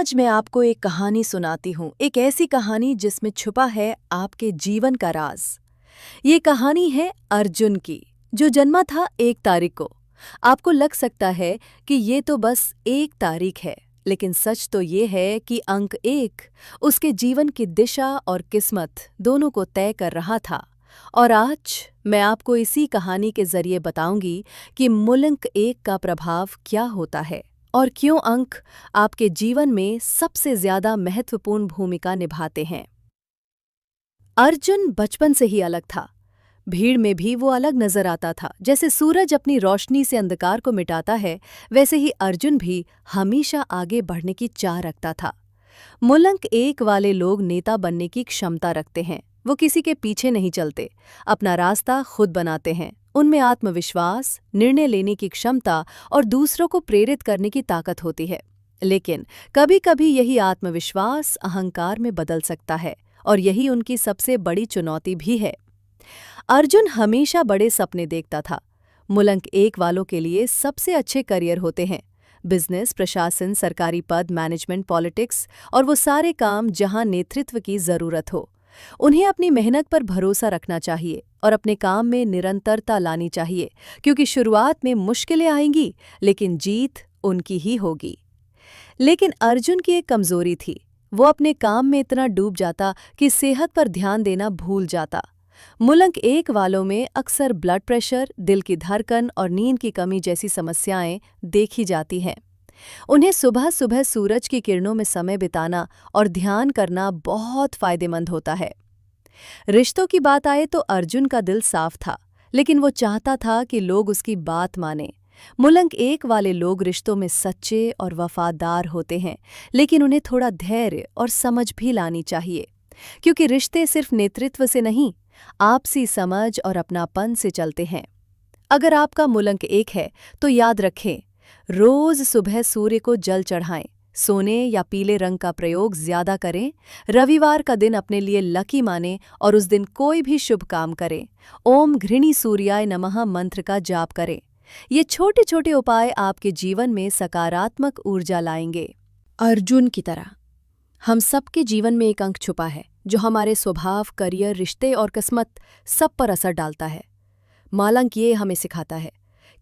आज मैं आपको एक कहानी सुनाती हूँ, एक ऐसी कहानी जिसमें छुपा है आपके जीवन का राज। ये कहानी है अर्जुन की, जो जन्मा था 1 तारीख को। आपको लग सकता है कि ये तो बस 1 तारीख है, लेकिन सच तो ये है कि अंक 1 उसके जीवन की दिशा और किस्मत दोनों को तय कर रहा था। और आज मैं आपको इसी कहानी के जरिए बताऊंगी कि मूलंक 1 का प्रभाव क्या होता है और क्यों अंक आपके जीवन में सबसे ज्यादा महत्वपूर्ण भूमिका निभाते हैं। अर्जुन बचपन से ही अलग था। भीड़ में भी वो अलग नजर आता था। जैसे सूरज अपनी रोशनी से अंधकार को मिटाता है, वैसे ही अर्जुन भी हमेशा आगे बढ़ने की चाह रखता था। मूलंक 1 वाले लोग नेता बनने की क्षमता रखते हैं। वो किसी के पीछे नहीं चलते, अपना रास्ता खुद बनाते हैं। उनमें आत्मविश्वास, निर्णय लेने की क्षमता और दूसरों को प्रेरित करने की ताकत होती है। लेकिन कभी-कभी यही आत्मविश्वास अहंकार में बदल सकता है, और यही उनकी सबसे बड़ी चुनौती भी है। अर्जुन हमेशा बड़े सपने देखता था। मूलंक 1 वालों के लिए सबसे अच्छे करियर होते हैं बिजनेस, प्रशासन, सरकारी पद, मैनेजमेंट, पॉलिटिक्स और वो सारे काम जहां नेतृत्व की जरूरत हो। उन्हें अपनी मेहनत पर भरोसा रखना चाहिए और अपने काम में निरंतरता लानी चाहिए, क्योंकि शुरुआत में मुश्किलें आएंगी, लेकिन जीत उनकी ही होगी। लेकिन अर्जुन की एक कमजोरी थी। वो अपने काम में इतना डूब जाता कि सेहत पर ध्यान देना भूल जाता। मूलंक 1 वालों में अक्सर ब्लड प्रेशर, दिल की धड़कन और नींद की कमी जैसी समस्याएं देखी जाती हैं। उन्हें सुबह सुबह सूरज की किरणों में समय बिताना और ध्यान करना बहुत फायदेमंद होता है। रिश्तों की बात आए तो अर्जुन का दिल साफ था, लेकिन वो चाहता था कि लोग उसकी बात माने। मूलंक 1 वाले लोग रिश्तों में सच्चे और वफादार होते हैं, लेकिन उन्हें थोड़ा धैर्य और समझ भी लानी चाहिए, क्योंकि रिश्ते सिर्फ नेतृत्व से नहीं, आपसी समझ और अपनापन से चलते हैं। अगर आपका मूलंक 1 है तो याद रखें, रोज सुबह सूर्य को जल चढ़ाएं, सोने या पीले रंग का प्रयोग ज्यादा करें, रविवार का दिन अपने लिए लकी मानें और उस दिन कोई भी शुभ काम करें। ओम घृणी सूर्याय नमः मंत्र का जाप करें। ये छोटे छोटे उपाय आपके जीवन में सकारात्मक ऊर्जा लाएंगे। अर्जुन की तरह हम सबके जीवन में एक अंक छुपा है, जो हमारे स्वभाव, करियर, रिश्ते और किस्मत सब पर असर डालता है। मूलंक ये हमें सिखाता है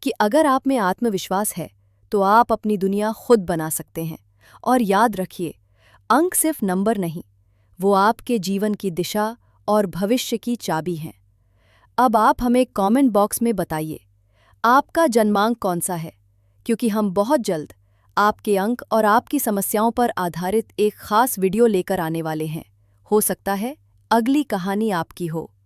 कि अगर आप में आत्मविश्वास है तो आप अपनी दुनिया खुद बना सकते हैं। और याद रखिए, अंक सिर्फ नंबर नहीं, वो आपके जीवन की दिशा और भविष्य की चाबी हैं। अब आप हमें कमेंट बॉक्स में बताइए, आपका जन्मांक कौन सा है, क्योंकि हम बहुत जल्द आपके अंक और आपकी समस्याओं पर आधारित एक खास वीडियो लेकर आने वाले हैं। हो सकता है अगली कहानी आपकी हो।